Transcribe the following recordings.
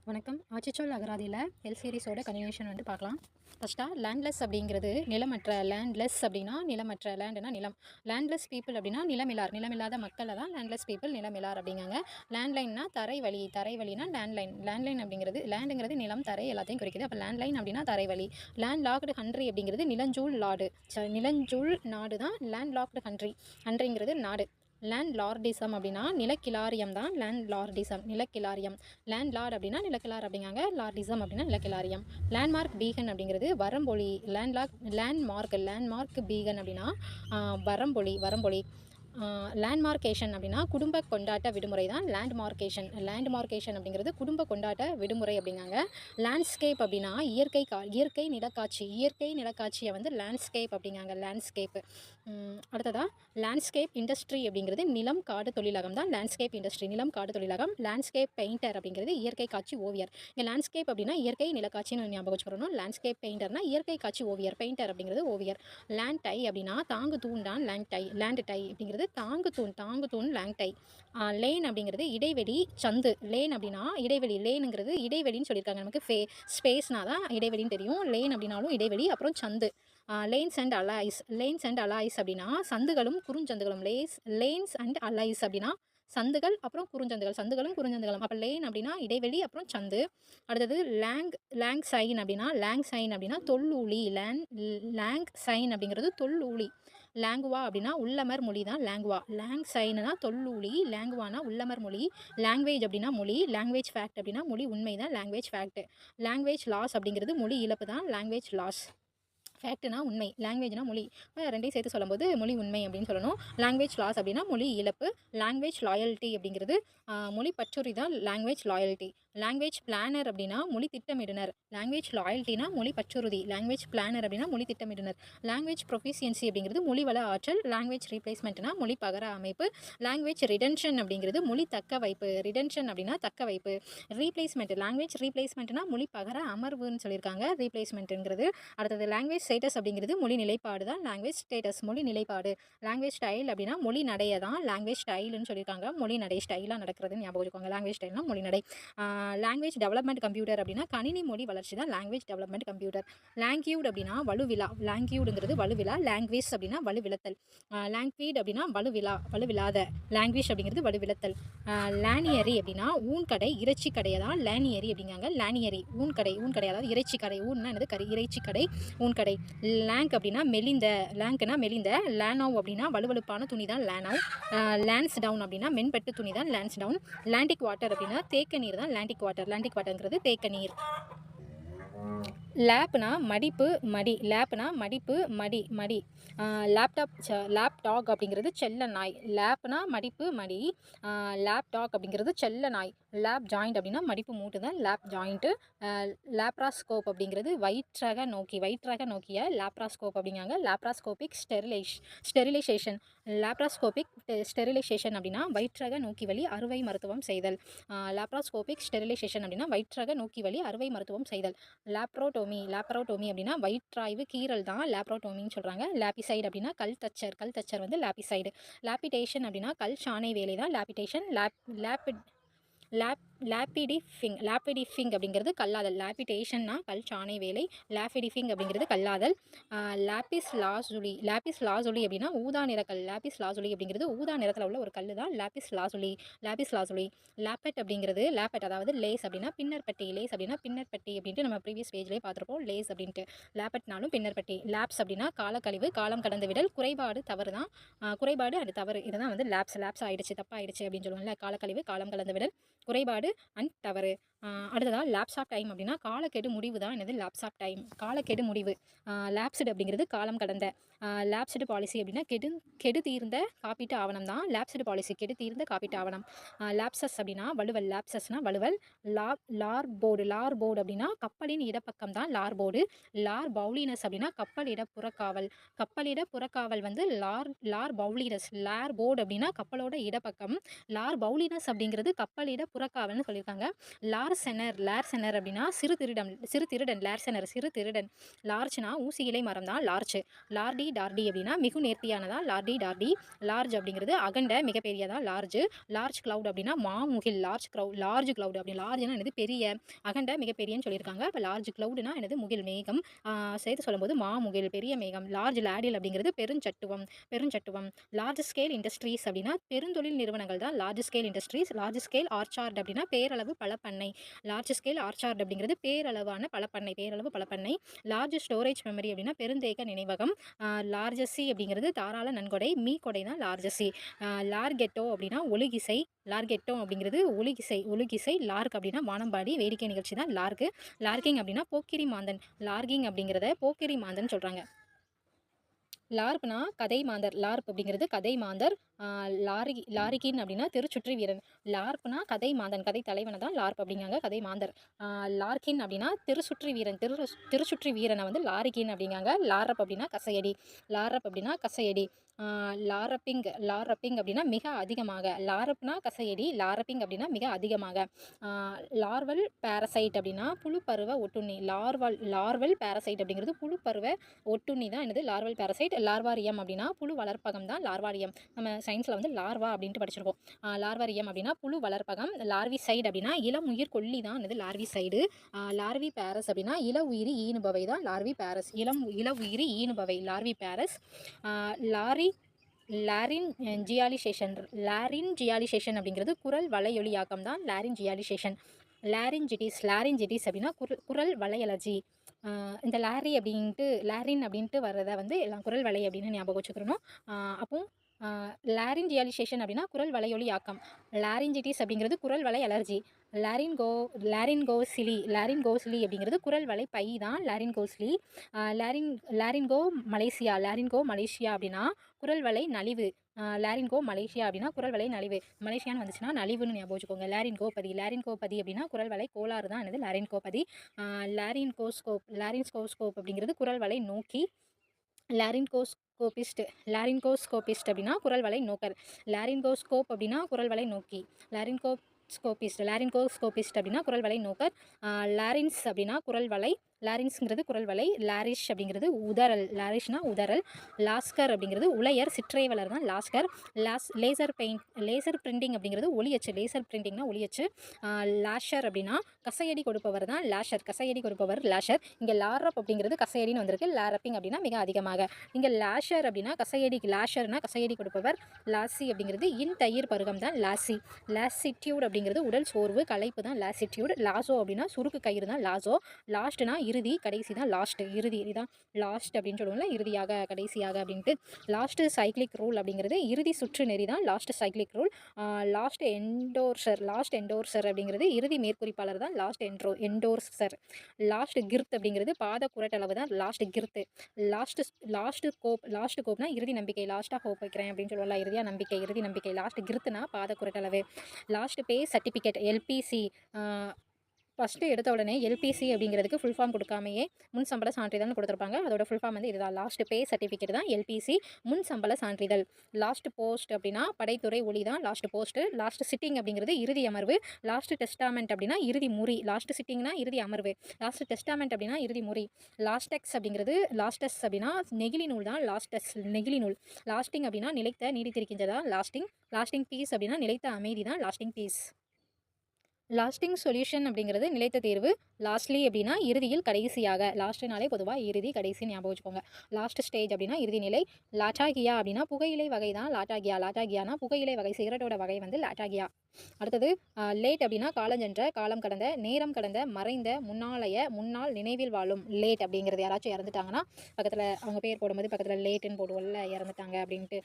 வணக்கம். ஆச்சிச்சொல் அகராதியில் L சீரிஸோட continuation வந்து பார்க்கலாம். ஃபஸ்ட்டாக லேண்ட்லெஸ் அப்படிங்கிறது நிலமற்ற. லேண்ட்லெஸ் அப்படின்னா நிலமற்ற. லேண்டுனா நிலம். லேண்ட்லெஸ் பீப்புள் அப்படின்னா நிலமிலார். நிலமில்லாத மக்களை தான் லேண்ட்லெஸ் பீப்புள் நிலமிலார் அப்படிங்காங்க. லேண்ட்லைன்னா தரைவழி. தரைவழினா லேண்ட்லைன். லேண்ட்லைன் அப்படிங்கிறது லேண்டுங்கிறது நிலம், தரை எல்லாத்தையும் குறிக்குது. அப்போ லேண்ட்லைன் அப்படின்னா தரைவழி. லேண்ட் லாக்டு கண்ட்ரி அப்படிங்கிறது நிலஞ்சூழ் நாடு. நிலஞ்சூழ் நாடு தான் லேண்ட் லாக்டு கண்ட்ரி. கண்ட்ரிங்கிறது நாடு. லேண்ட் லார்டிசம் அப்படின்னா நிலக்கிலாரியம் தான் லேண்ட் லார்டிசம். நிலக்கிலாரியம். லேண்ட் லார்ட் அப்படின்னா நிலக்கிலார் அப்படிங்காங்க. லார்டிசம் அப்படின்னா நிலக்கிலாரியம். லேண்ட்மார்க் பீகன் அப்படிங்கிறது வரம்பொழி. லேண்ட்மார்க் பீகன் அப்படின்னா வரம்பொழி. லேண்ட்மார்க்கேஷன் அப்படின்னா குடும்ப கொண்டாட்ட விடுமுறை தான் லேண்ட்மார்க்கேஷன். லேண்ட்மார்க்கேஷன் அப்படிங்கிறது குடும்ப கொண்டாட்ட விடுமுறை அப்படிங்காங்க. லேண்ட்ஸ்கேப் அப்படின்னா இயற்கை நிலக்காட்சி. இயற்கை நிலக்காட்சியை வந்து லேண்ட்ஸ்கேப் அப்படிங்காங்க. லேண்ட்ஸ்கேப். அடுத்ததாக லேண்ட்ஸ்கேப் இண்டஸ்ட்ரி அப்படிங்கிறது நிலம் காடு தொழிலகம் தான் லேண்ட்ஸ்கேப் இண்டஸ்ட்ரி. நிலம் காடு தொழிலகம். லேண்ட்ஸ்கேப் பெயிண்டர் அப்படிங்கிறது இயற்கை காட்சி ஓவியர். இங்கே லேண்ட்ஸ்கேப் அப்படின்னா இயற்கை நிலக்காட்சின்னு ஞாபகம் வச்சுக்கணும். லேண்ட்ஸ்கேப் பெயிண்டர்னா இயற்கை காட்சி ஓவியர். பெயிண்டர் அப்படிங்கிறது ஓவியர். லேண்ட் டை அப்படின்னா தாங்கு தூண் தான் லேண்ட் டை அப்படிங்கிறது தாங்கு தூண் லேண்ட் டை. லேன் அப்படிங்கிறது இடைவெளி, சந்து. லேன் அப்படின்னா இடைவெளி. லேனுங்கிறது இடைவெளின்னு சொல்லியிருக்காங்க. நமக்கு ஸ்பேஸ்னா தான் இடைவெளின்னு தெரியும். லேன் அப்படின்னாலும் இடைவெளி. அப்புறம் சந்து. லேன்ஸ் அண்ட் அலாய்ஸ் அப்படின்னா சந்துகளும் குறுஞ்சந்துகளும். லேன்ஸ் அண்ட் அலைஸ் அப்படின்னா சந்துகள் அப்புறம் சந்துகளும் குறுஞ்சந்துகளும். அப்போ லேன் அப்படின்னா இடைவெளி அப்புறம் சந்து. அடுத்தது லேங் சைன் அப்படின்னா தொல்லூழி. லேங் சைன் அப்படிங்கிறது தொல்லூழி. லேங்குவா அப்படின்னா உள்ளமர் மொழி தான் லேங்குவா. லேங் சைனுனா தொல்லூழி. லேங்குவானா உள்ளமர் மொழி. லாங்குவேஜ் அப்படின்னா மொழி. லாங்குவேஜ் ஃபேக்ட் அப்படின்னா மொழி உண்மை தான் லாங்குவேஜ் ஃபேக்ட். லாங்குவேஜ் லாஸ் அப்படிங்கிறது மொழி இழப்பு தான் லாங்குவேஜ் லாஸ். ஃபேக்ட்னா உண்மை, லாங்குவேஜ்னா மொழி. ரெண்டையும் சேர்த்து சொல்லும்போது மொழி உண்மை அப்படின்னு சொல்லணும். லாங்குவேஜ் லாஸ் அப்படின்னா மொழி இழப்பு. லாங்குவேஜ் லாயல்ட்டி அப்படிங்கிறது மொழி பற்றுறுதி தான் லாங்குவேஜ் லாயல்ட்டி. லாங்குவேஜ் பிளானர் அப்படின்னா மொழி திட்டமிடுனர். லாங்குவேஜ் லாயல்ட்டினா மொழி பற்றுறுதி. லாங்குவேஜ் பிளானர் அப்படின்னா மொழி திட்டமிடுனர். லாங்குவேஜ் ப்ரொஃபிஷியன்சி அப்படிங்கிறது மொழி வள ஆற்றல். லாங்குவேஜ் ரீப்ளேஸ்மெண்ட்னா மொழி பகர அமைப்பு. லாங்குவேஜ் ரிடென்ஷன் அப்படிங்கிறது மொழி தக்க வைப்பு. ரிடென்ஷன் அப்படின்னா தக்க வைப்பு. லாங்குவேஜ் ரீப்ளேஸ்மெண்ட்னா மொழி பகர அமர்வுன்னு சொல்லியிருக்காங்க. ரீப்ளேஸ்மெண்ட்டுங்கிறது. அடுத்தது லாங்குவேஜ் ஸ்டேட்டஸ் அப்படிங்கிறது மொழி நிலைப்பாடு தான் லாங்குவேஜ் ஸ்டேட்டஸ். மொழி நிலைப்பாடு. லாங்குவேஜ் ஸ்டைல் அப்படின்னா மொழி நடைய தான் லாங்குவேஜ் ஸ்டைல்னு சொல்லியிருக்காங்க. மொழி நடை ஸ்டைலாக நடக்கிறதுன்னு ஞாபகம் வச்சுக்கோங்க. லாங்குவேஜ் ஸ்டைல்னா மொழி நடை. லாங்குவேஜ் டெவலப்மெண்ட் கம்ப்யூட்டர் அப்படின்னா கணினி மொழி வளர்ச்சி தான் லாங்குவேஜ் டெவலப்மெண்ட் கம்ப்யூட்டர். லாங்குவேட் அப்படின்னா வலுவிலா. லாங்குவேடுங்கிறது வலுவிலா. லாங்குவேஜ் அப்படின்னா வலுவிழத்தல். லாங்குவேட் அப்படின்னா வலுவிலாத. லாங்குவேஜ் அப்படிங்கிறது வலுவிழத்தல். லேனியரி அப்படின்னா ஊன்கடை இறைச்சி கடையை தான் லேனியரி அப்படிங்காங்க. லேனியரி ஊன்கடை அதாவது இறைச்சி கடை. ஊன்னா என்னது கறி. இறைச்சி கடை ஊன்கடை. லேங்க் அப்படின்னா மெலிந்த. லேனோவ் அப்படின்னா வலுவழுப்பான துணி தான் லேனோவ். லேன்ஸ் டவுன் அப்படின்னா மென்பட்டு துணி தான் லேன்ஸ் டவுன். லேண்டிக் வாட்டர் அப்படின்னா தேக்க நீர் தான் லேண்டிக் வாட்டர்ங்கிறது தேக்க நீர். லேப்னா மடிப்பு மடி. லேப்டாக் அப்படிங்கிறது செல்ல நாய். லேப்னா மடிப்பு மடி. லேப்டாக் அப்படிங்கிறது செல்ல நாய். லேப் ஜாயிண்ட் அப்படின்னா மடிப்பு மூட்டு தான் லேப் ஜாயிண்ட்டு. லேப்ராஸ்கோப் அப்படிங்கிறது வயிற்றக நோக்கிய லேப்ராஸ்கோப் அப்படிங்காங்க. Laparoscopic sterilisation. ஸ்டெரிலைசேஷன் அப்படின்னா வயிற்றக நோக்கி வழி அறுவை மருத்துவம் செய்தல். லேப்ராஸ்கோபிக் ஸ்டெரிலைசேஷன் அப்படின்னா வயிற்றக நோக்கி வழி அறுவை மருத்துவம் செய்தல். லேப்ரோட்டோமி அப்படின்னா வயிற்றாய்வு கீறல் தான் லேப்ரோட்டோமின்னு சொல்கிறாங்க. லேபிசைடு அப்படின்னா கல் தச்சர் வந்து லேபிசைடு. லேபிடேஷன் அப்படின்னா கல் சாணை வேலை தான் லேபிடேஷன். லேப்பிடிஃபிங் அப்படிங்கிறது கல்லாதல். லேபிடேஷன்னா கல் சாணை வேலை. லேப்பிடிஃபிங் அப்படிங்கிறது கல்லாதல். லாப்பிஸ் லாசுலி அப்படின்னா ஊதா நிறக்கல். லாப்பிஸ் லாசுலி அப்படிங்கிறது ஊதா நிறத்தில் உள்ள ஒரு கல் தான் லாப்பிஸ் லாசுலி. லேப்பட் அப்படிங்கிறது அதாவது லேஸ் அப்படின்னா பின்னர்பட்டி அப்படின்ட்டு நம்ம ப்ரீவியஸ் பேஜ்லேயே பார்த்துருப்போம். லேஸ் அப்படின்ட்டு. லேப்பட்னாலும் பின்னர்பட்டி. லேப்ஸ் அப்படின்னா காலக்கழிவு, காலம் கடந்து விடல், குறைபாடு, தவறு தான். குறைபாடு அண்ட் தவறு இதுதான் வந்து லேப்ஸ் ஆயிடுச்சு, தப்பாயிடுச்சு அப்படின்னு சொல்லுவாங்கல்ல. காலக்கழிவு, காலம் கடந்து விடல், குறைபாடு அண்ட் தவறு. அடுத்ததாக லேப்ஸ் ஆஃப் டைம் அப்படின்னா காலக்கெடு முடிவு தான் என்னது லேப்ஸ் ஆஃப் டைம். காலக்கெடு முடிவு. லேப்ஸ்டு அப்படிங்கிறது காலம் கடந்த. லேப்ஸ்டு பாலிசி அப்படின்னா கெடு தீர்ந்த காப்பீட்டு ஆவணம் தான் லேப்ஸ்டு பாலிசி. கெடு தீர்ந்த காப்பீட்டு ஆவணம். லேப்சஸ் அப்படின்னா வலுவல். லேப்சஸ்னா வலுவல். லார்போர்டு அப்படின்னா கப்பலின் இடப்பக்கம் தான் லார்போர்டு. பவுலினஸ் அப்படின்னா கப்பலிட புறக்காவல் வந்து பவுலினஸ். லார்போர்டு அப்படின்னா கப்பலோட இடப்பக்கம். பவுலினஸ் அப்படிங்கிறது கப்பலிட புறக்காவல்னு சொல்லியிருக்காங்க. லார்செனர் அப்படின்னா சிறு திருடன் சிறு திருடன். லார்ஜ்னா ஊசி இலை மரம் தான் லார்ஜ். டார்டி அப்படின்னா மிகு நேர்த்தியானதா டார்டி. லார்ஜ் அப்படிங்கிறது அகண்ட மிகப்பெரியதா லார்ஜ் கிளவுட் அப்படின்னா மாமுகில். லார்ஜ் கிளவுட் அப்படி லார்ஜ்னா என்னது பெரிய, அகண்ட மிகப்பெரியன்னு சொல்லியிருக்காங்க. இப்போ லார்ஜ் கிளவுட்னா என்னது முகில் மேகம். சேர்த்து சொல்லும்போது மாமுகில் பெரிய மேகம். லார்ஜ் லேடில் அப்படிங்கிறது பெருஞ்சட்டுவம். லார்ஜ் ஸ்கேல் இண்டஸ்ட்ரீஸ் அப்படின்னா பெருந்தொழில் நிறுவனங்கள் தான் large scale industries. Large scale orchard அப்படின்னா பேரளவு பலப்பண்ணை. லார்ஜ் ஸ்கேல் ஆர்ச்சார்ட் அப்படிங்கிறது பேரளவு பலப்பண்ணை. லார்ஜ் ஸ்டோரேஜ் மெமரி அப்படின்னா பெருந்தேக்க நினைவகம். லார்ஜசி அப்படிங்கிறது தாராள நன்கொடை, மீ கொடை தான் லார்ஜசி. லார்கெட்டோ அப்படின்னா ஒழுகிசை. லார்கெட்டோ அப்படிங்கிறது ஒழுகிசை. லார்க் அப்படின்னா வானம்பாடி வேடிக்கை நிகழ்ச்சி தான் லார்கிங் அப்படின்னா போக்கிரி மாந்தன். லார்கிங் அப்படிங்கிறத போக்கிரி மாந்தன் சொல்கிறாங்க. லார்ப்னா கதை மாந்தர். லார்ப் அப்படிங்கிறது கதை மாந்தர். லாரிகின் அப்படின்னா திருச்சுற்றி வீரன். லார்ப்னா கதை மாந்தன், கதை தலைவனை தான் லார்ப் அப்படிங்காங்க, கதை மாந்தர். லார்கின் அப்படின்னா திருச்சுற்றி வீரனை வந்து லாரிகின் அப்படிங்காங்க. லாரப் அப்படின்னா கசையடி. லாரப்பிங் அப்படின்னா மிக அதிகமாக. லாரப்னா கசையடி, லாரப்பிங் அப்படின்னா மிக அதிகமாக. லார்வல் பேரசைட் அப்படின்னா புழுப்பருவ ஒட்டுண்ணி. லார்வல் பேரசைட் அப்படிங்கிறது புழுப்பருவ ஒட்டுண்ணி தான் என்னது லார்வல் பேரசைட். லார்வாரியம் அப்படின்னா புழு வளர்ப்பகம் தான் லார்வாரியம். நம்ம சயின்ஸில் வந்து லார்வா அப்படின்ட்டு படிச்சிருக்கோம். லார்வாரியம் அப்படின்னா புழு வளர்ப்பகம். லார்வி சைடு அப்படின்னா இளம் உயிர் கொல்லி தான் என்னது லார்வி சைடு. லார்வி பேரஸ் அப்படின்னா இள உயிரி ஈனுபவை தான் லார்வி பேரஸ். இள உயிரி ஈனுபவை லார்வி பேரஸ். லாரின்ஜியாலிசேஷன் அப்படிங்கிறது குரல் வலையொலியாக்கம் தான் லாரின்ஜிட்டிஸ் அப்படின்னா குரல் வலையலர்ஜி. இந்த லாரின் அப்படின்ட்டு வர்றதை வந்து எல்லாம் குரல் வலை அப்படின்னு ஞாபகம் வச்சுக்கிறணும். அப்போ லாரின்ஜியாலிசேஷன் அப்படின்னா குரல் வலையொலியாக்கம். லாரின்ஜிட்டிஸ் அப்படிங்கிறது குரல் வலை அலர்ஜி. லாரின்கோசிலி அப்படிங்கிறது குரல் வலை பை தான் லாரின்கோசிலி. லாரின்கோ மலேசியா அப்படின்னா குரல் வலை நலிவு. மலேசியா அப்படின்னா குரல் வலை நலிவு. மலேசியான்னு வந்துச்சுன்னா நலிவுன்னு ஞாபகம் வச்சுக்கோங்க. லாரின்கோபதி அப்படின்னா குரல் வலை கோளாறு தான் என்னது லாரின்கோபதி. லாரின்ஸ்கோஸ்கோப் அப்படிங்கிறது குரல் வலை நோக்கி. லாரின்கோஸ்கோபிஸ்ட் அப்படின்னா குரல் வலை நோக்கர். லாரின்கோஸ்கோப் அப்படின்னா குரல் வலை நோக்கி. லாரின்கோஸ்கோபிஸ்ட் அப்படின்னா குரல் வலை நோக்கர். லாரின்ஸ் அப்படின்னா குரல் வலை. லாரின்ஸ்ங்கிறது குரல் வலை. லாரிஷ் அப்படிங்கிறது உதறல். லாரிஷ்னா உதறல். லாஸ்கர் அப்படிங்கிறது உலையர் சிற்றைவலர் தான் லாஸ்கர். லேசர் பிரிண்டிங் அப்படிங்கிறது ஒளியச்சு. லேசர் பிரிண்டிங்னா ஒளியச்சு. லாஷர் அப்படின்னா கசையடி கொடுப்பவர் தான் லாஷர். இங்கே லாரப் அப்படிங்கிறது கசையடின்னு வந்திருக்கு. லாரப்பிங் அப்படின்னா மிக அதிகமாக. இங்கே லாஷர் அப்படின்னா லாஷர்னா கசையடி கொடுப்பவர். லாசி அப்படிங்கிறது தயிர் பருகம் தான் லாசி. லாசிட்யூட் அப்படிங்கிறது உடல் சோர்வு களைப்பு தான் லாசிட்யூட். லாசோ அப்படின்னா சுருக்கு கயிறு தான் லாசோ. லாஸ்ட்னா இறுதி, கடைசி தான் இறுதி. இதுதான் லாஸ்ட் அப்படின்னு சொல்லுவோம்ல, இறுதியாக கடைசியாக அப்படின்ட்டு. லாஸ்ட் சைக்ளிக் ரூல் அப்படிங்கிறது இறுதி சுற்று நெறி தான் லாஸ்ட் சைக்ளிக் ரூல். லாஸ்ட் என்டோர்சர் அப்படிங்கிறது இறுதி மேற்குறிப்பாளர் தான் என்டோர்சர். லாஸ்ட் கிர்த் அப்படிங்கிறது பாத குரட்டளவு தான் லாஸ்ட் கிர்த். லாஸ்ட் கோப்னா இறுதி நம்பிக்கை. லாஸ்ட்டாக ஹோப் வைக்கிறேன் அப்படின்னு சொல்லுவோம்ல, இறுதி நம்பிக்கை. லாஸ்ட் கிர்த்னா பாத குரட்டளவு. லாஸ்ட் பே சர்டிஃபிகேட் எல்பிசி. ஃபஸ்ட்டு எடுத்த உடனே எல்பிசி அப்படிங்கிறதுக்கு ஃபுல் ஃபார்ம் கொடுக்காமையே முன் சம்பள சான்றிதழ்னு கொடுத்துருப்பாங்க. அதோட ஃபுல் ஃபார்ம் வந்து இதுதான். லாஸ்ட் பே சர்டிஃபிகேட் தான் எல்பிசி, முன் சம்பள சான்றிதழ். லாஸ்ட் போஸ்ட் அப்படின்னா படைத்துறை ஒளி தான் லாஸ்ட் போஸ்ட்டு. லாஸ்ட் சிட்டிங் அப்படிங்கிறது இறுதி அமர்வு. லாஸ்ட் டெஸ்டாமெண்ட் அப்படின்னா இறுதி முறி. லாஸ்ட் சிட்டிங்னா இறுதி அமர்வு. லாஸ்ட் டெஸ்டாமெண்ட் அப்படின்னா இறுதி முறி. லாஸ்டெக்ஸ் அப்படிங்கிறது லாஸ்டஸ் அப்படின்னா நெகிழி நூல் தான் நெகிழி நூல். லாஸ்டிங் அப்படின்னா நிலைத்த நீடித்திருக்கின்றதா லாஸ்டிங் பீஸ் அப்படின்னா நிலைத்த அமைதி தான் லாஸ்டிங் பீஸ். லாஸ்டிங் சொல்யூஷன் அப்படிங்கிறது நிலைத்த தேர்வு. லாஸ்ட்லி அப்படின்னா இறுதியில் கடைசியாக. லாஸ்ட்னாலே பொதுவாக இறுதி கடைசி ஞாபகம் வச்சுக்கோங்க. லாஸ்ட் ஸ்டேஜ் அப்படின்னா இறுதி நிலை. லாட்டாகியா அப்படின்னா புகையிலை வகை தான் லாட்டாகியானா புகையிலை வகை, சிகரெட்டோட வகை வந்து லாட்டாகியா. அடுத்தது லேட் அப்படின்னா காலஞ்சென்ற, காலம் கடந்த, நேரம் கடந்த, மறைந்த, முன்னாள் நினைவில் வாழும். லேட் அப்படிங்கிறது யாராச்சும் இறந்துட்டாங்கன்னா பக்கத்தில் அவங்க பேர் போடும்போது பக்கத்தில் லேட்டுன்னு போடுவோம்ல, இறந்துட்டாங்க அப்படின்ட்டு.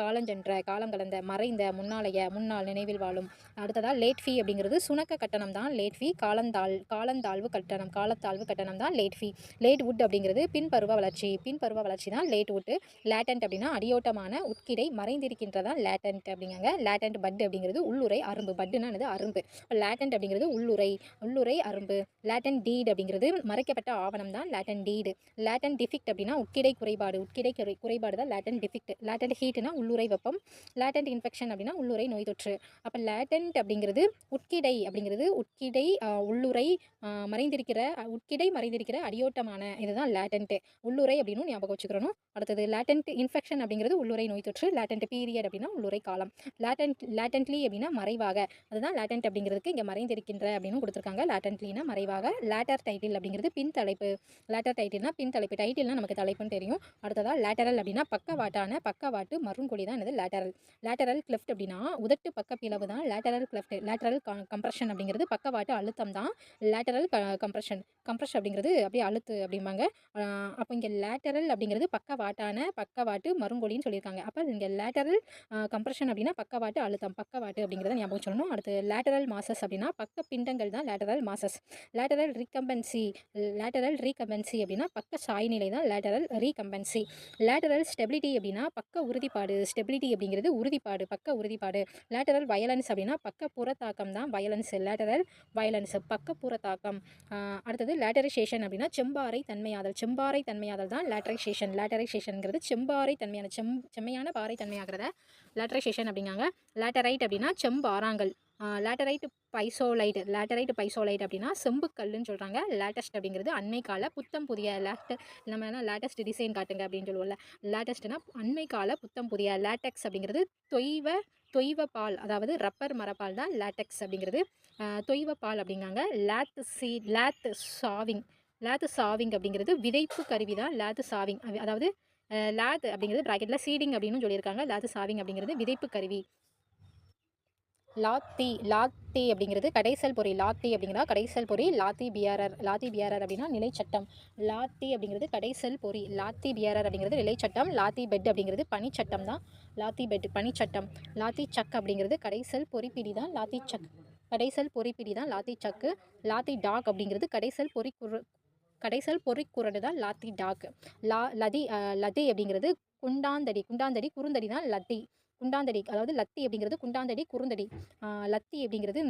காலஞ்சென்ற, காலம் கடந்த, மறைந்த, முன்னாள் நினைவில் வாழும். அடுத்ததாக லேட் ஃபீ அப்படிங்கிறது சுணக்க கட்டணம் தான் லேட் ஃபீ. காலந்தாழ்வு கட்டணம் தான் லேட் ஃபீ. லேட் வுட் அப்படிங்கிறது பின்பருவ வளர்ச்சி தான் லேட் வுட்டு. லேட்டன்ட் அப்படின்னா அடியோட்டமான உட்கிடை மறைந்திருக்கின்றதான் லேட்டன்ட் அப்படிங்காங்க. லேட்டன்ட் பட் அப்படிங்கிறது உள்ளுரை அரும்பு. பட்டுனா என்னது? அரும்பு. லேட்டன்ட் அப்படிங்கிறது உள்ளுறை, உள்ளுறை அரும்பு. லேட்டன்ட் டீட் அப்படிங்கிறது மறைக்கப்பட்ட ஆவணம் தான் லேட்டன்ட் டீடு. லேட்டன்ட் டிஃபிக்ட் அப்படின்னா உட்கிடை குறைபாடு, உட்கிடை குறைபாடு தான் லேட்டன்ட் டிஃபிக்ட். லேட்டன்ட் ஹீட்னா உள்ளுறை வெப்பம். லேட்டன்ட் இன்ஃபெக்ஷன் அப்படின்னா உள்ளுறை நோய் தொற்று. அப்போ லேட்டன்ட் அப்படிங்கிறது உட்கிடை அப்படிங்கிறது உட்கிடை உள்ளுறை மறைந்திருக்கிற உட்கிடை மறைந்திருக்கிற அடியோட்டமான இதுதான் லேட்டன்ட். உள்ளுறை அப்படின்னு ஞாபகம் வச்சுக்கிறணும். அடுத்தது லேட்டன்ட் இன்ஃபெக்ஷன் அப்படிங்கிறது உள்ளுறை நோய் தொற்று. லேட்டன்ட் பீரியட் அப்படின்னா உள்ளுறை காலம். லேட்டன்ட்லி அப்படின்னா மறைவாக, அதுதான் லேட்டன்ட் அப்படிங்கிறதுக்கு இங்கே மறைந்திருக்கின்ற அப்படின்னு கொடுத்துருக்காங்க. லேட்டன்ட்லினா மறைவாக. லேட்டர் டைட்டில் அப்படிங்கிறது பின் தலைப்பு. லேட்டர் டைட்டில்னா பின் தலைப்பு. டைட்டில்னா நமக்கு தலைப்புன்னு தெரியும். அடுத்ததாக லேட்டரல் அப்படின்னா பக்கவாட்டான, பக்கவாட்டு மருங்கொடி தான் என்னது? லேட்டரல். லேட்டரல் கிளெஃப்ட் அப்படின்னா உதட்டு பக்க பிளவு தான் லேட்டரல் கிளெஃப்ட். லேட்டரல் கம்ப்ரெஷன் அப்படிங்கிறது பக்கவாட்டு அழுத்தம் தான் லேட்டரல் கம்ப்ரெஷன். கம்ப்ரெஷ் அப்படிங்கிறது அப்படியே அழுத்து அப்படிம்பாங்க. அப்போ இங்கே லேட்டரல் அப்படிங்கிறது பக்கவாட்டான, பக்கவாட்டு மருங்கொடின்னு சொல்லியிருக்காங்க. அப்போ இங்கே லேட்டரல் கம்ப்ரெஷன் அப்படின்னா பக்கவாட்டு அழுத்தம், பக்கவாட்டு அப்படிங்கிறத ஞாபகம் சொல்லணும். அடுத்து லேட்டரல் மாசஸ் அப்படின்னா பக்க பிண்டங்கள் தான் லேட்டரல் மாசஸ். லேட்டரல் ரீகம்பன்சி. லேட்டரல் ரீகம்பன்சி அப்படின்னா பக்க சாய்நிலை தான் லேட்டரல் ரீகம்பன்சி. லேட்டரல் ஸ்டெபிலிட்டி அப்படின்னா பக்க உறுதிப்பாடு. ஸ்டெபிலிட்டி அப்படிங்கிறது உறுதிப்பாடு, பக்க உறுதிப்பாடு. லேட்டரல் வயலன்ஸ் அப்படின்னா பக்க புறத்தாக்கம் தான் வயலன்ஸ். லேட்டரல் வயலன்ஸ் பக்க புறத்தாக்கம். அடுத்தது லேட்டரைசேஷன் அப்படின்னா செம்பாறை தன்மையாதல். செம்பாறை தன்மையாதல் தான் லேட்டரைசேஷன். லேட்டரைசேஷன்ங்கிறது செம்பாறை தன்மையான, செம்மையான பாறை தன்மையாகிறத லேட்டரைசேஷன் அப்படிங்காங்க. லேட்டரைட் அப்படின்னா செம்பாறாங்கல். லேட்டரைட் பைசோலைட். லேட்டரைட் பைசோலைட் அப்படின்னா செம்புக்கல்லுன்னு சொல்கிறாங்க. லேட்டஸ்ட் அப்படிங்கிறது அண்மை கால புத்தம் புதிய. நம்ம என்ன லேட்டஸ்ட் டிசைன் காட்டுங்க அப்படின்னு சொல்லுவோம்ல. லேட்டஸ்ட்னா அண்மை கால புத்தம் புதிய. லேட்டெக்ஸ் அப்படிங்கிறது தொய்வ பால், அதாவது ரப்பர் மரப்பால் தான் லேட்டெக்ஸ் அப்படிங்கிறது. தொய்வ பால் அப்படிங்காங்க. லேத் சாவிங். லேத் சாவிங் அப்படிங்கிறது விதைப்பு கருவி தான் லேத் சாவிங். அதாவது லேத் அப்படிங்கிறது ப்ராக்கெட்டில் சீடிங் அப்படின்னு சொல்லியிருக்காங்க. லேத் சாவிங் அப்படிங்கிறது விதைப்பு கருவி. லாத்தி அப்படிங்கிறது கடைசல் பொறி. லாத்தி அப்படிங்கிறா கடைசல் பொறி. லாத்தி பியரர். லாத்தி பியரர் அப்படின்னா நிலைச்சட்டம். லாத்தி அப்படிங்கிறது கடைசல் பொறி. லாத்தி பியரர் அப்படிங்கிறது நிலைச்சட்டம். லாத்தி பெட் அப்படிங்கிறது பனிச்சட்டம் தான் லாத்தி பெட், பனிச்சட்டம். லாத்தி சக் அப்படிங்கிறது கடைசல் பொறிப்பிடி தான் லாத்தி சக். கடைசல் பொறிப்பிடி தான் லாத்தி சக்கு. லாத்தி டாக் அப்படிங்கிறது கடைசல் பொறிக்குரடு தான் லாத்தி டாக். லதி அப்படிங்கிறது குண்டாந்தடி குறுந்தடி தான் லத்தி. குண்டாந்தடி, அதாவது லத்தி அப்படிங்கிறது குண்டாந்தடி குறுந்தடி. லத்தி அப்படிங்கிறது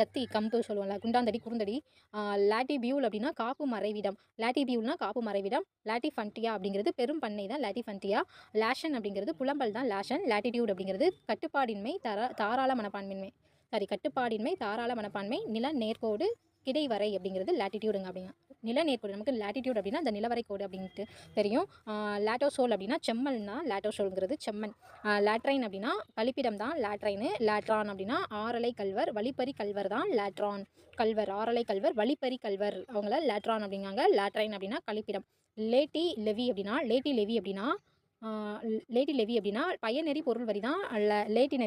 லத்தி கம்பு சொல்லுவோம்ல, குண்டாந்தடி குறுந்தடி. லாட்டிபியூல் அப்படின்னா காப்பு மறைவிடம். லாட்டிபியூல்னா காப்பு மறைவிடம். லாட்டிஃபன்டியா அப்படிங்கிறது பெரும் பண்ணை தான் லாட்டிஃபன்டியா. லேஷன் அப்படிங்கிறது புலம்பல் தான் லேஷன். லாட்டிடியூட் அப்படிங்கிறது கட்டுப்பாடின்மை, கட்டுப்பாடின்மை, தாராள மனப்பான்மை, நில நேர்கோடு கிடைவரை அப்படிங்கிறது லாட்டிடியூடுங்க. அப்படிங்க நில நேர்கோடு. நமக்கு லாட்டிடியூட் அப்படின்னா அந்த நிலவரை கோடு அப்படின்ட்டு தெரியும். லேட்டோசோல் அப்படின்னா செம்மல்னா லேட்டோசோல்ங்கிறது செம்மன். லேட்ரைன் அப்படின்னா கழிப்பிடம் தான் லேட்ரைனு. லேட்ரான் அப்படின்னா ஆறலை கல்வர், வழிப்பறி கல்வர் தான் லேட்ரான். கல்வர், ஆறலை கல்வர், வழிப்பறி கல்வர், அவங்கள லேட்ரான் அப்படிங்காங்க. லேட்ரைன் அப்படின்னா கழிப்பிடம். லேட்டி லெவி அப்படின்னா பயனெறி பொருள் வரி தான் லேட்டி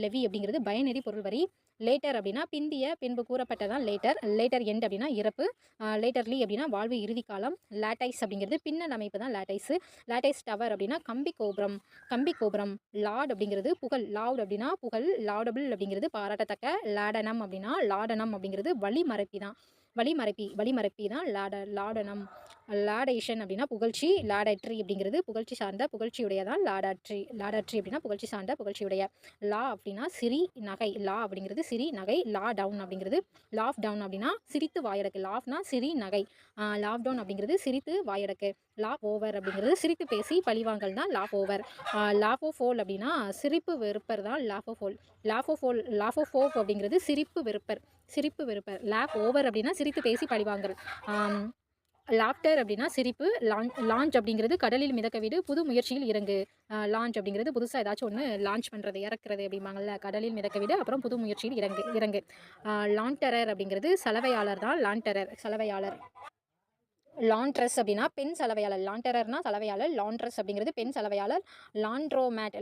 லெவி அப்படிங்கிறது பயனெறி பொருள் வரி. லேட்டர் அப்படின்னா பின்பு கூறப்பட்டதான் லேட்டர். லேட்டர் எண்ட் அப்படின்னா இறப்பு. லேட்டர்லி அப்படின்னா வாழ்வு இறுதி காலம். லேட்டைஸ் அப்படிங்கிறது பின்னல் அமைப்பு தான் லேட்டைஸு. லேட்டைஸ் டவர் அப்படின்னா கம்பி கோபுரம். லார்ட் அப்படிங்கிறது புகழ். லவுட் அப்படின்னா புகழ். லாடபிள் அப்படிங்கிறது பாராட்டத்தக்க. லாடனம் அப்படிங்கிறது வழிமறைப்பி தான் லாடனம். லாடேஷன் அப்படின்னா புகழ்ச்சி. லாடட்ரி அப்படிங்கிறது புகழ்ச்சி சார்ந்த, புகழ்ச்சியுடையதான் லாடட்ரி அப்படின்னா புகழ்ச்சி சார்ந்த, புகழ்ச்சியுடைய. லா அப்படின்னா சிறி நகை. லா அப்படிங்கிறது சிறி நகை. லா டவுன் அப்படிங்கிறது லாஃப் டவுன் அப்படின்னா சிரித்து வாயடக்கு. லாஃப்னா சிறி நகை. லாஃப் டவுன் அப்படிங்கிறது சிரித்து வாயடக்கு. லாஃப் ஓவர் அப்படிங்கிறது சிரித்து பேசி பழிவாங்கல் தான் லாஃப் ஓவர். லாஃபோஃபோல் அப்படின்னா சிரிப்பு வெறுப்பர் தான் லாஃபோஃபோல். லாஃபோஃபோப் அப்படிங்கிறது சிரிப்பு வெறுப்பர். லாஃப் ஓவர் அப்படின்னா சிரித்து பேசி பழிவாங்கல். லாஃப்டர் அப்படின்னா சிரிப்பு. லான்ச் அப்படிங்கிறது கடலில் மிதக்க விடு, புது முயற்சியில் இறங்கு. லான்ச் அப்படிங்கிறது புதுசாக ஏதாச்சும் ஒன்று லான்ச் பண்ணுறது, இறக்குறது அப்படிம்பாங்கள்ல. கடலில் மிதக்க விடு, அப்புறம் புது முயற்சியில் இறங்கு. லான்டரர் அப்படிங்கிறது சலவையாளர் தான் சலவையாளர். லாண்ட்ரஸ் அப்படின்னா பெண் சலவையாளர். லாண்டரர்னா சலவையாளர். லாண்ட்ரஸ் அப்படிங்கிறது பெண் சலவையாளர். லாண்ட்ரோமேட்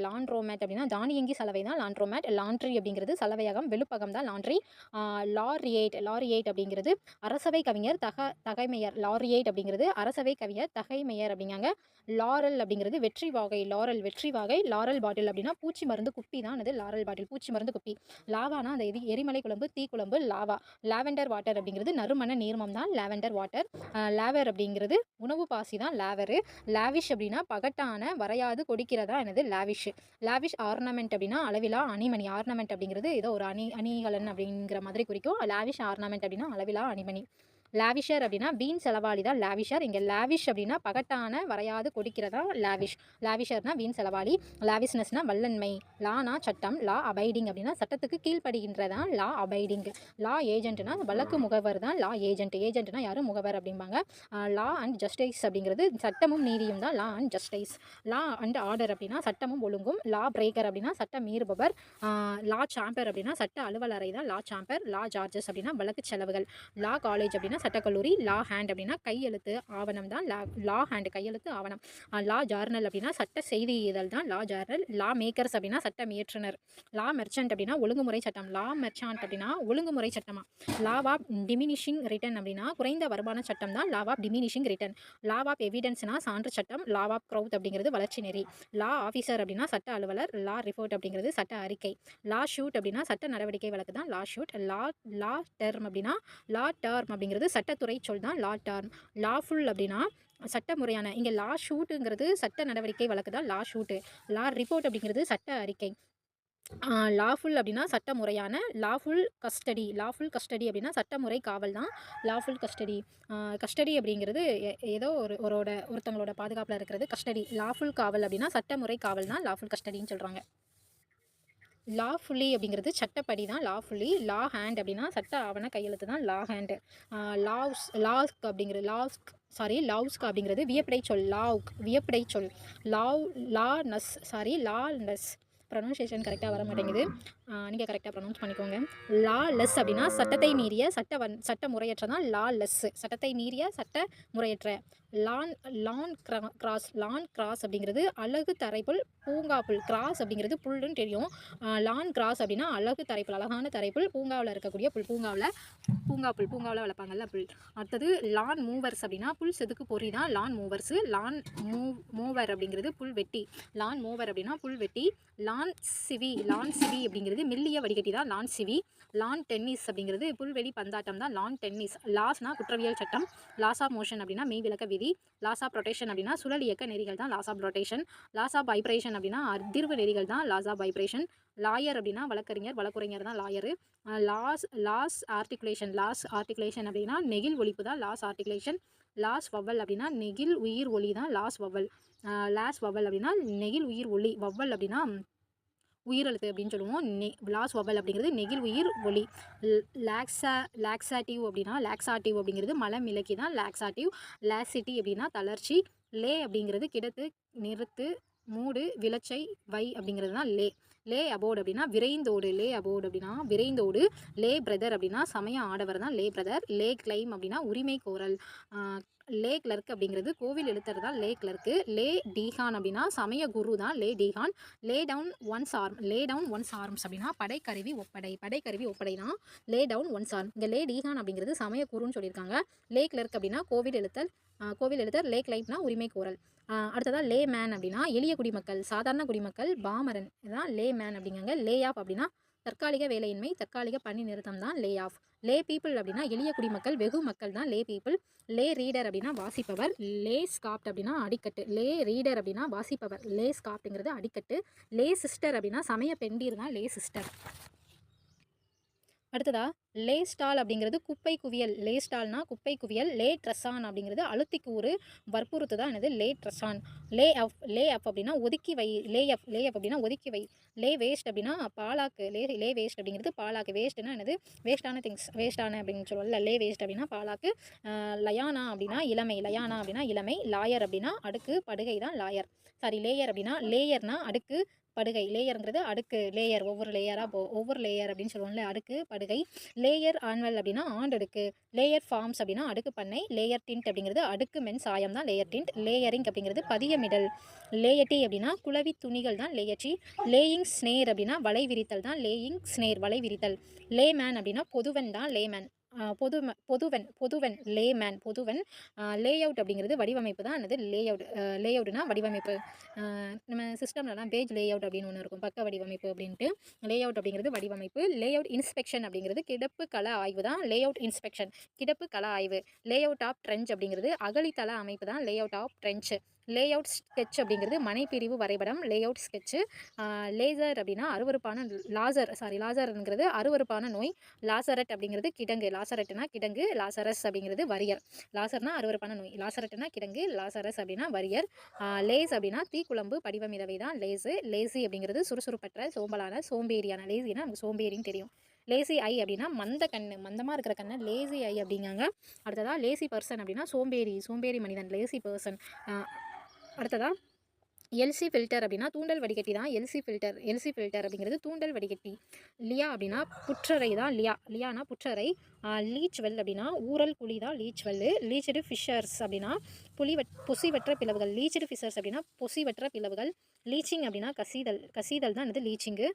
அப்படின்னா தானியங்கி சலவை தான் லாண்ட்ரோமேட். லாண்ட்ரி அப்படிங்கிறது சலவையகம், வெளுப்பகம் தான் லாண்ட்ரி. லாரியேட் அப்படிங்கிறது அரசவை கவிஞர் தகைமையர். லாரியேட் அப்படிங்கிறது அரசவை கவிஞர் தகைமையர் அப்படிங்காங்க. லாரல் அப்படிங்கிறது வெற்றி வாகை. லாரல் பாட்டில் அப்படின்னா பூச்சி மருந்து குப்பி தான் அது லாரல் பாட்டில், பூச்சி மருந்து குப்பி. லாவானா அந்த எரிமலை குழம்பு, தீக்குழம்பு லாவா. லாவெண்டர் வாட்டர் அப்படிங்கிறது நறுமண நீர்மம் தான் லாவெண்டர் வாட்டர். லேவியர் அப்படிங்கிறது உணவு பாசி தான் லேவரு. லேவிஷ் அப்படின்னா பகட்டான வரையாது கொடுக்கிறதா என்னது லேவிஷ். லேவிஷ் ஆர்னமெண்ட் அப்படின்னா அளவிலா அணிமணி. ஆர்னமெண்ட் அப்படிங்கிறது ஏதோ ஒரு அணிகலன் அப்படிங்கிற மாதிரி குறிக்கும். லேவிஷ் ஆர்னமெண்ட் அப்படின்னா அளவிலா அணிமணி. லாவிஷர் அப்படின்னா வீண் செலவாளி தான் லாவிஷர். இங்கே லாவிஷ் அப்படின்னா பகட்டான வரையாது கொடுக்கிறதா லாவிஷ். லாவிஷர்னா வீண் செலவாளி. லாவிஷ்னஸ்னா வல்லன்மை. லானா சட்டம். லா அபைடிங் அப்படின்னா சட்டத்துக்கு கீழ்ப்படுகின்றதான் லா அபைடிங். லா ஏஜென்ட்னா வழக்கு முகவர் தான் லா ஏஜென்ட். ஏஜென்ட்னா யாரும் முகவர் அப்படிம்பாங்க. லா அண்ட் ஜஸ்டிஸ் அப்படிங்கிறது சட்டமும் நீதியும் தான் law and justice. Law and order அப்படின்னா சட்டமும் ஒழுங்கும். லா பிரேக்கர் அப்படின்னா சட்டம் மீறுபவர். லா சாம்பர் அப்படின்னா சட்ட அலுவலரை தான் லா சாம்பர். லா ஜார்ஜஸ் அப்படின்னா வழக்கு செலவுகள். லா காலேஜ் அப்படின்னா சட்டக்கல்லூரி. லா ஹேண்ட் அப்படின்னா கையெழுத்து ஆவணம் தான் லா ஹேண்ட் கையெழுத்து ஆவணம். லா ஜார்னல் அப்படின்னா சட்ட செய்தி இதழ் தான் லா ஜார்னல். லா மேக்கர்ஸ் அப்படின்னா சட்டம் இயற்றுனர். லா மெர்ச்சன்ட் அப்படின்னா ஒழுங்குமுறை சட்டம். லா மெர்ச்சான்ட் அப்படின்னா ஒழுங்குமுறை சட்டமா. லா ஆஃப் டிமினிஷிங் ரிட்டன் அப்படின்னா குறைந்த வருமான சட்டம் தான் law of diminishing return. Law of எவிடன்ஸ்னா சான்று சட்டம். லா ஆஃப் க்ரௌத் அப்படிங்கிறது வளர்ச்சி நெறி. லா ஆஃபீஸர் அப்படின்னா சட்ட அலுவலர். லா ரிப்போர்ட் அப்படிங்கிறது சட்ட அறிக்கை. லா ஷூட் அப்படின்னா சட்ட நடவடிக்கை வழக்கு தான் லா ஷூட். லா டெர்ம் அப்படின்னா லா டேர்ம் அப்படிங்கிறது சட்டத்துறை சொல் தான் லா டேர்ம். லாஃபுல் அப்படின்னா சட்ட முறையான. இங்கே லா ஷூட்டுங்கிறது சட்ட நடவடிக்கை வழக்கு தான் லா ஷூட்டு. லா ரிப்போர்ட் அப்படிங்கிறது சட்ட அறிக்கை. லாஃபுல் அப்படின்னா சட்ட முறையான. Lawful custody. லாஃபுல் கஸ்டடி அப்படின்னா சட்டமுறை காவல் தான் லாஃபுல் கஸ்டடி. கஸ்டடி அப்படிங்கிறது ஏதோ ஒருத்தங்களோட பாதுகாப்பில் இருக்கிறது கஸ்டடி. லாஃபுல் காவல் அப்படின்னா சட்டமுறை காவல் தான் லாஃபுல் கஸ்டடின்னு சொல்கிறாங்க. லாஃபுல்லி அப்படிங்கிறது சட்டப்படி தான் லாஃபுல்லி. லா ஹேண்ட் அப்படின்னா சட்ட ஆவண கையெழுத்து தான் லா ஹேண்டு. லாஸ்க் அப்படிங்கிறது லவ்ஸ்க் அப்படிங்கிறது வியப்படை சொல். வியப்படை சொல். லா நஸ் ப்ரொனவுன்சியேஷன் கரெக்டாக வர மாட்டேங்குது. நீங்கள் கரெக்டாக ப்ரொனவுன்ஸ் பண்ணிக்கோங்க. லா லெஸ் அப்படின்னா சட்டத்தை மீறிய சட்ட முறையற்ற தான் லா லெஸ். சட்டத்தை மீறிய சட்ட முறையற்ற. லான் கிராஸ் அப்படிங்கிறது அழகு தரைப்புல் பூங்காப்புல். கிராஸ் அப்படிங்கிறது புல்லுன்னு தெரியும். லான் கிராஸ் அப்படின்னா அழகு தரைப்புல் அழகான தரைப்புல். பூங்காவில் இருக்கக்கூடிய புல். பூங்காவில் வளர்ப்பாங்கல்ல புல். அடுத்தது லான் மூவர்ஸ் அப்படின்னா புல் செதுக்கு பொறி தான் லான் மூவர்ஸு. லான் மூவர் அப்படிங்கிறது புல் வெட்டி. லான் மூவர் அப்படின்னா புல் வெட்டி. லான் சிவி அப்படிங்கிறது மெல்லிய வடிகட்டி தான் லான் சிவி. லான் டென்னிஸ் அப்படிங்கிறது புல்வெளி பந்தாட்டம் தான் லான் டென்னிஸ். லாஸ்னா குற்றவியல் சட்டம். லாஸ் ஆஃப் மோஷன் அப்படின்னா மெய் விளக்க விதி. லாஸ் ஆஃப் ரொட்டேஷன் அப்படின்னா சுழல் இயக்க நெறிகள் தான் loss of rotation. Loss of vibration அப்படின்னா அதிர்வு நெறிகள் தான் லாஸ் ஆஃப் வைப்ரேஷன். லாயர் அப்படின்னா வழக்குரைஞர் தான் லாயரு. லாஸ் ஆர்டிகுலேஷன் அப்படின்னா நெகிழ் ஒலிப்பு தான் லாஸ் ஆர்டிகுலேஷன். லாஸ் வவ்வல் அப்படின்னா நெகிழ் உயிர் ஒலி தான் லாஸ் வவ்வல். லாஸ் வவ்வல் அப்படின்னா நெகிழ் உயிர் ஒலி. வவ்வல் அப்படின்னா உயிரெழுத்து அப்படின்னு சொல்லுவோம். லாஸ் வவ்வல் அப்படிங்கிறது நெகிழ் உயிர் ஒலி. லாக்ஸாட்டிவ் அப்படிங்கிறது மலம் இலக்கி தான் லாக்ஸாட்டிவ். லாசிட்டி அப்படின்னா தளர்ச்சி. லே அப்படிங்கிறது கிடத்து நிறுத்து மூடு விளச்சை வை அப்படிங்கிறது தான் லே அபோர்ட் அப்படின்னா விரைந்தோடு. லே பிரதர் அப்படின்னா சமய ஆடவர் தான் லே பிரதர். லே கிளைம் அப்படின்னா உரிமை கோரல். லே கிளர்க் அப்படிங்கிறது கோவில் எழுத்தர் தான் லே கிளர்க்கு. லே டீகான் அப்படின்னா சமய குரு தான் லே டீகான். லே டவுன் ஒன்ஸ் ஆர்ம்ஸ் அப்படின்னா படைக்கருவி ஒப்படை தான் லே டவுன் ஒன்ஸ் ஆர்ம். இங்கே லே டீகான் அப்படிங்கிறது சமய குருன்னு சொல்லியிருக்காங்க. லே கிளர்க் அப்படின்னா கோவில் எழுத்தர். லே கிளைம்னா உரிமை கோரல். அடுத்ததாக லே மேன் அப்படின்னா எளிய குடிமக்கள், சாதாரண குடிமக்கள், பாமரன் இதுதான் லே மேன் அப்படிங்காங்க. லே ஆஃப் அப்படின்னா தற்காலிக வேலையின்மை, தற்காலிக பணி நிறுத்தம் தான் லே ஆஃப். லே பீப்புள் அப்படின்னா எளிய குடிமக்கள், வெகு மக்கள் தான் லே பீப்புள். லே ரீடர் அப்படின்னா வாசிப்பவர். லே ஸ்காப்ட் அப்படின்னா அடிக்கட்டு. லே ரீடர் அப்படின்னா வாசிப்பவர். லே ஸ்காப்ட்டுங்கிறது அடிக்கட்டு. லே சிஸ்டர் அப்படின்னா சமய பெண்டீர் தான் லே சிஸ்டர். அடுத்ததா லே ஸ்டால் அப்படிங்கிறது குப்பை குவியல். லே ஸ்டால்னா குப்பை குவியல். லே ட்ரெஸ்ஸான் அப்படிங்கிறது அழுத்திக்கூறு வற்புறுத்து தான் என்னது லே ட்ரெஸ்ஸான். லே அப் அப்படின்னா ஒதுக்கி வை. லே அப் அப்படின்னா ஒதுக்கி வை. லே வேஸ்ட் அப்படின்னா பாலாக்கு. லே வேஸ்ட் அப்படிங்கிறது பாலாக்கு. வேஸ்ட்னா என்னது வேஸ்டான திங்ஸ், வேஸ்டான அப்படின்னு சொல்லுவோம்ல. லே வேஸ்ட் அப்படின்னா பாலாக்கு. லயானா அப்படின்னா இளமை. லாயர் அப்படின்னா அடுக்கு படுகை தான் லாயர். லேயர் அப்படின்னா லேயர்னா அடுக்கு படுகை. லேயருங்கிறது அடுக்கு. லேயர் ஒவ்வொரு லேயர் அப்படின்னு சொல்லுவோம்ல அடுக்கு படுகை. லேயர் ஆன்வல் அப்படின்னா ஆண்டடுக்கு. லேயர் ஃபார்ம்ஸ் அப்படின்னா அடுக்கு பண்ணை. லேயர் டிண்ட் அப்படிங்கிறது அடுக்கு மென் சாயம் தான் லேயர் டிண்ட். லேயரிங் அப்படிங்கிறது பதியமிடல். லேயட்டி அப்படின்னா குளவி துணிகள் தான் லேயற்றி. லேயிங் ஸ்னேர் அப்படின்னா வலை விரித்தல் தான் லேயிங் ஸ்னேர் வலை விரித்தல். லேமேன் அப்படின்னா பொதுவன் தான் லேமேன். பொதுவன் லேமேன் பொதுவன். லேஅவுட் அப்படிங்கிறது வடிவமைப்பு தான். என்னது லேஅவுட்? லேஅவுட்னா வடிவமைப்பு. நம்ம சிஸ்டம்லலாம் பேஜ் லேஅவுட் அப்படின்னு ஒன்று இருக்கும், பக்க வடிவமைப்பு அப்படின்ட்டு. லேஅவுட் அப்படிங்கிறது வடிவமைப்பு. லேஅவுட் இன்ஸ்பெக்ஷன் அப்படிங்கிறது கிடப்பு கள ஆய்வு தான் லேஅவுட் இன்ஸ்பெக்ஷன், கிடப்பு கள ஆய்வு. லேஅவுட் ஆஃப் ட்ரெஞ்ச் அப்படிங்கிறது அகழித்தள அமைப்பு தான் layout of trench. Layout sketch அப்படிங்கிறது மனைப்பிரிவு வரைபடம் லேஅவுட் ஸ்கெட்சு. லேசர் அப்படின்னா அருவருப்பான லாசர்ங்கிறது அருவருப்பான நோய். லாசரட் அப்படிங்கிறது கிடங்கு. லாசரட்னா கிடங்கு. லாசரஸ் அப்படிங்கிறது வரியர். லாசர்னா அருவருப்பான நோய், லாசரட்னா கிடங்கு, லாசரஸ் அப்படின்னா வரியர். லேஸ் அப்படின்னா தீக்குழம்பு படிவமிதவை தான் லேஸு. லேசி அப்படிங்கிறது சுறுசுறுப்பற்ற சோம்பலான சோம்பேறியான. லேசினா நமக்கு சோம்பேறின்னு தெரியும். லேசி ஐ அப்படின்னா மந்த கண்ணு, மந்தமாக இருக்கிற கண்ணை லேசி ஐ அப்படிங்காங்க. அடுத்ததாக லேசி பர்சன் அப்படின்னா சோம்பேறி மனிதன், லேசி பர்சன். அடுத்ததாக எல்சி ஃபில்டர் அப்படின்னா தூண்டல் வடிகட்டி தான் எல்சி ஃபில்டர் அப்படிங்கிறது தூண்டல் வடிகட்டி. லியா அப்படின்னா புற்றரை தான் லியானா புற்றரை. லீச் வெல் அப்படின்னா ஊரல் குழி தான் லீச் வெல். லீச்சடு ஃபிஷர்ஸ் அப்படின்னா பொசிவற்ற பிளவுகள். லீச்சடு ஃபிஷர்ஸ் அப்படின்னா பொசிவற்ற பிளவுகள். லீச்சிங் அப்படின்னா கசிதல் தான் என்னது லீச்சிங்கு.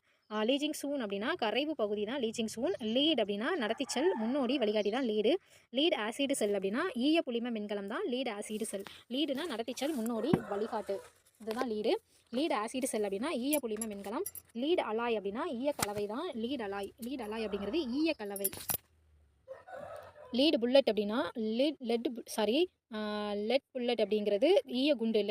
லீச்சிங் சூன் அப்படின்னா கரைவு பகுதி தான் லீச்சிங் சூன். லீட் அப்படின்னா நடத்திச்சல், முன்னோடி, வழிகாட்டி தான் லீடு. லீட் ஆசிடு செல் அப்படின்னா ஈய புளிம மின்கலம் தான் லீட் ஆசிடு செல். லீடுனா நடத்திச்சல், முன்னோடி, வழிகாட்டு, இதுதான் லீடு. லீட் ஆசிடு செல் அப்படின்னா ஈய புளிம மின்கலம். லீட் அலாய் அப்படின்னா ஈய கலவை தான் லீட் அலாய் அப்படிங்கிறது ஈய கலவை. லீட் புல்லட் அப்படின்னா லெட் புல்லட் அப்படிங்கிறது ஈய குண்டு.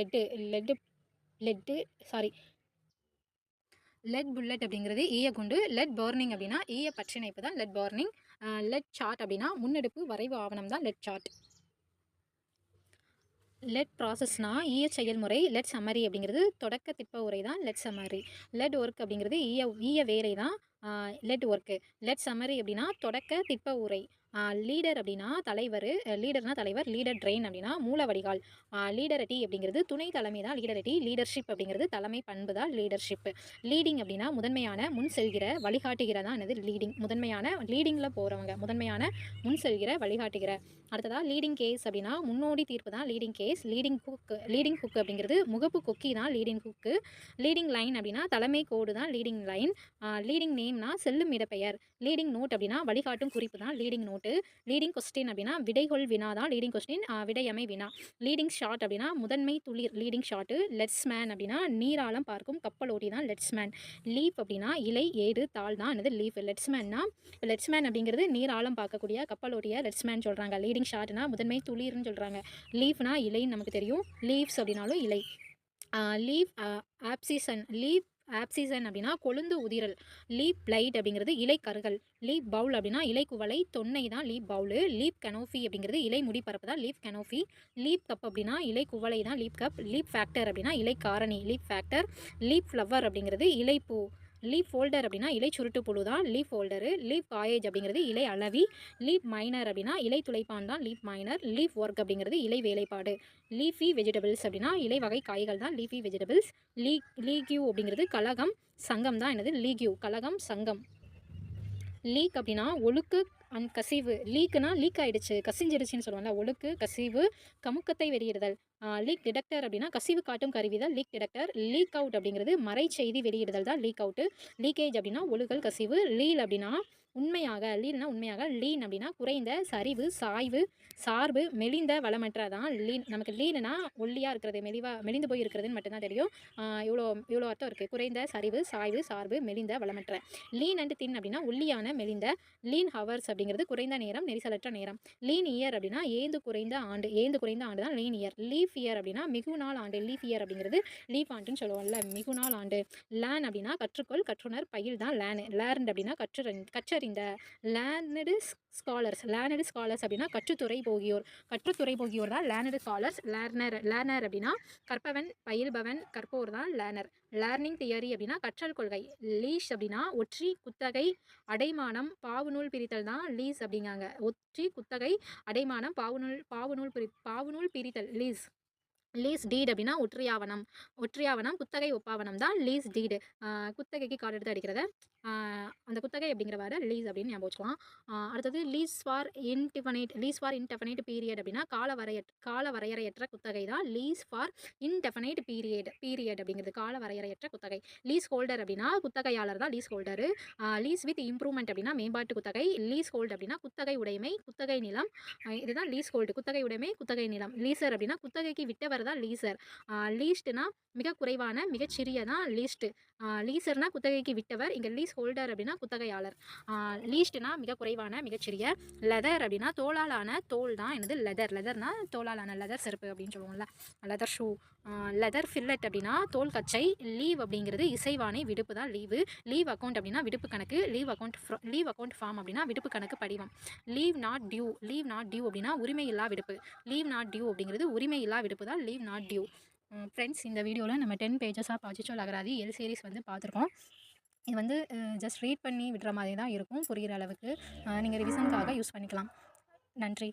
லெட் புல்லட் அப்படிங்கிறது ஈய குண்டு. லெட் பர்னிங் அப்படின்னா ஈய பற்றிணைப்பு தான் லெட் பர்னிங். லெட் சார்ட் அப்படின்னா முன்னெடுப்பு வரைவு ஆவணம் தான் லெட் சார்ட். லெட் ப்ராசஸ்னா ஈய செயல்முறை. லெட் சம்மரி அப்படிங்கிறது தொடக்க திட்ப உரை தான் லெட் சம்மரி. லெட் ஒர்க் அப்படிங்கிறது ஈய வேலை தான் லெட் ஒர்க்கு. லெட் சம்மரி அப்படின்னா தொடக்க திட்ப உரை. லீடர் அப்படின்னா தலைவர். லீடர் ட்ரெயின் அப்படின்னா மூல வடிகால். லீடரட்டி அப்படிங்கிறது துணை தலைமை தான் லீடரட்டி. லீடர்ஷிப் அப்படிங்கிறது தலைமை பண்பு தான் லீடர்ஷிப். லீடிங் அப்படின்னா முதன்மையான முன் செல்கிற வழிகாட்டுகிற தான் என்னது லீடிங். லீடிங்கில் போகிறவங்க, முதன்மையான முன் செல்கிற வழிகாட்டுகிற. அடுத்ததாக லீடிங் கேஸ் அப்படின்னா முன்னோடி தீர்ப்பு தான் லீடிங் கேஸ். லீடிங் ஹுக் அப்படிங்கிறது முகப்பு கொக்கி தான் லீடிங் ஹுக்கு. லீடிங் லைன் அப்படின்னா தலைமை கோடு தான் லீடிங் லைன். லீடிங் நேம்னா செல்லும் இடப்பெயர். லீடிங் நோட் அப்படின்னா வழிகாட்டும் குறிப்பு தான் லீடிங் நோட்டு. லீடிங் கொஸ்டின் அப்படின்னா விடைகொள் வினா தான் லீடிங் கொஸ்டின், விடையமை வினா. லீடிங் ஷாட் அப்படின்னா முதன்மை துளிர் லீடிங் ஷாட்டு. லெட்ஸ்மேன் அப்படின்னா நீராழம் பார்க்கும் கப்பலோட்டி தான் லெட்ஸ்மேன். லீஃப் அப்படின்னா இலை, ஏடு, தாள் தான் என்னது லீஃப். லெட்ஸ்மேன் அப்படிங்கிறது நீராழம் பார்க்கக்கூடிய கப்பலோட்டிய லெட்ஸ்மேன் சொல்கிறாங்க. லீடிங் ஷார்ட்னா முதன்மை துளிர்னு சொல்கிறாங்க. லீஃப்னா இலைன்னு நமக்கு தெரியும். லீவ்ஸ் அப்படின்னாலும் இலை. லீவ் ஆப்சிசன் அப்படின்னா கொழுந்து உதிரல். லீப் பிளைட் அப்படிங்கிறது இலை கருகல். லீப் பவுல் அப்படின்னா இலை குவளை, தொன்னை தான் லீப் பவுலு. லீப் கனோஃபி அப்படிங்கிறது இலை முடிப்பரப்பு தான் லீப் கனோஃபி. லீப் கப் அப்படின்னா இலை குவளை தான் லீப் கப். லீப் ஃபேக்டர் அப்படின்னா இலை காரணி லீப் ஃபேக்டர். லீப் ஃப்ளவர் அப்படிங்கிறது இலைப்பூ. லீப் ஃபோல்டர் அப்படின்னா இலை சுருட்டு புழு தான் லீப் ஃபோல்டரு. லீப் காயேஜ் அப்படிங்கிறது இலை அளவி. லீப் மைனர் அப்படின்னா இலை துளைப்பான் தான் லீப் மைனர். லீப் ஒர்க் அப்படிங்கிறது இலை வேலைப்பாடு. லீஃபி வெஜிடபிள்ஸ் அப்படின்னா இலை வகை காய்கள் தான் லீஃபி வெஜிடபிள்ஸ். லீக்யூ அப்படிங்கிறது கலகம், சங்கம் தான் என்னது லீக்யூ, கலகம், சங்கம். லீக் அப்படின்னா ஒழுக்கு அண்ட் கசிவு. லீக்குனா லீக் ஆகிடுச்சு, கசிஞ்சிருச்சுன்னு சொல்லுவாங்கல்ல, ஒழுக்கு, கசிவு, கமுக்கத்தை வெளியிடுதல். லீக் டிடெக்டர் அப்படின்னா கசிவு காட்டும் கருவி தான் லீக் டிடெக்டர். லீக் அவுட் அப்படிங்கிறது மறை செய்தி வெளியிடுதல் தான் லீக் அவுட்டு. லீக்கேஜ் அப்படின்னா ஒழுகல், கசிவு. லீல் அப்படின்னா உண்மையாக. லீன் அப்படின்னா குறைந்த, சரிவு, சாய்வு, சார்பு, மெலிந்த, வளமற்ற தான் லீன். நமக்கு லீனுனா ஒல்லியாக இருக்கிறது, மெலிந்து போய் இருக்கிறதுன்னு மட்டும்தான் தெரியும். இவ்வளோ அர்த்தம் இருக்குது. குறைந்த, சரிவு, சாய்வு, சார்பு, மெலிந்த, வளமற்ற. லீன் அண்ட் தின் அப்படின்னா ஒல்லியான, மெலிந்த. லீன் ஹவர்ஸ் அப்படிங்கிறது குறைந்த நேரம், நெரிசலற்ற நேரம். லீன் இயர் அப்படின்னா ஏந்து குறைந்த ஆண்டு தான் லீன் இயர். லீஃப் இயர் அப்படின்னா மிகு நாள் ஆண்டு. லீஃப் இயர் அப்படிங்கிறது லீஃப் ஆண்டுன்னு சொல்லுவோம்ல, மிகு நாள் ஆண்டு. லேன் அப்படின்னா கற்றுக்கொள், கற்றுணர், பயில் தான் லேர்ன். லேர்ன்ட் அப்படின்னா கற்றறிந்த. லேர்னடு ஸ்காலர்ஸ் அப்படின்னா கற்றுத்துறை போகியோர் தான் லேர்னடு ஸ்காலர்ஸ். லேர்னர் அப்படின்னா கற்பவன், பயில்பவன், கற்போர் தான் லேர்னர். லேர்னிங் தியரி அப்படின்னா கற்றல் கொள்கை. லீஷ் அப்படின்னா ஒற்றி, குத்தகை, அடைமானம், பாவுநூல் பிரித்தல் தான் லீஸ் அப்படிங்காங்க. ஒற்றி, குத்தகை, அடைமானம், பாவுநூல் பிரித்தல் லீஸ். லீஸ் டீட் அப்படின்னா ஒற்றியாவணம். ஒற்றியாவணம், குத்தகை ஒப்பாவனம் தான் லீஸ் டீடு. குத்தகைக்கு கார்டு எடுத்து அடிக்கிறத அந்த குத்தகை அப்படிங்கிற வேர்டை லீஸ் அப்படின்னு ஞாபகம் வச்சுக்கலாம். அடுத்தது லீஸ் ஃபார் இன்டெஃபனைட் பீரியட் அப்படின்னா கால வரையறையற்ற குத்தகை தான் லீஸ் ஃபார் இன்டெஃபனைட் பீரியட் அப்படிங்கிறது கால வரையறையற்ற குத்தகை. லீஸ் ஹோல்டர் அப்படின்னா குத்தகையாளர் தான் lease holder. Lease with improvement அப்படின்னா மேம்பாட்டு குத்தகை. லீஸ் ஹோல்டு அப்படின்னா குத்தகை உடைமை, குத்தகை நிலம். இதுதான் லீஸ் ஹோல்டு, குத்தகை உடைமை, குத்தகை நிலம். லீசர் அப்படின்னா குத்தகைக்கு விட்டவர் தான் லீசர். லீஸ்ட்னா மிக குறைவான மிகச்சிறியதான் லீஸ்ட். லீசர்னா குத்தகைக்கு விட்டவர், இங்கே லீஸ் ஹோல்டர் அப்படின்னா குத்தகையாளர். லீஸ்ட்னா மிக குறைவான மிகச்சிறிய. லெதர் அப்படின்னா தோளாலான, தோல் தான் என்னது லெதர்னா தோளாலான லெதர் செருப்பு அப்படின்னு சொல்லுவோம்ல, லெதர் ஷூ. லெதர் ஃபில்லட் அப்படின்னா தோல் கச்சை. லீவ் அப்படிங்கிறது இசைவானை, விடுப்பு தான் லீவு. லீவ் அக்கௌண்ட் அப்படின்னா விடுப்பு கணக்கு. லீவ் அக்கௌண்ட் ஃபார்ம் அப்படின்னா விடுப்பு கணக்கு படிவம். லீவ் நாட் டியூ அப்படின்னா உரிமை இல்லா விடுப்பு. லீவ் நாட் டியூ அப்படிங்கிறது உரிமை இல்லா விடுப்பு தான் லீவ் நாட் டியூ. ஃப்ரெண்ட்ஸ், இந்த வீடியோவில் நம்ம 10 பேஜஸாக பச்சிச்சோல் அகராதி எல் சீரிஸ் வந்து பார்த்துருக்கோம். இது வந்து ஜஸ்ட் ரீட் பண்ணி விடுற மாதிரி தான் இருக்கும், புரிகிற அளவுக்கு. நீங்கள் ரிவிஷனுக்காக யூஸ் பண்ணிக்கலாம். நன்றி.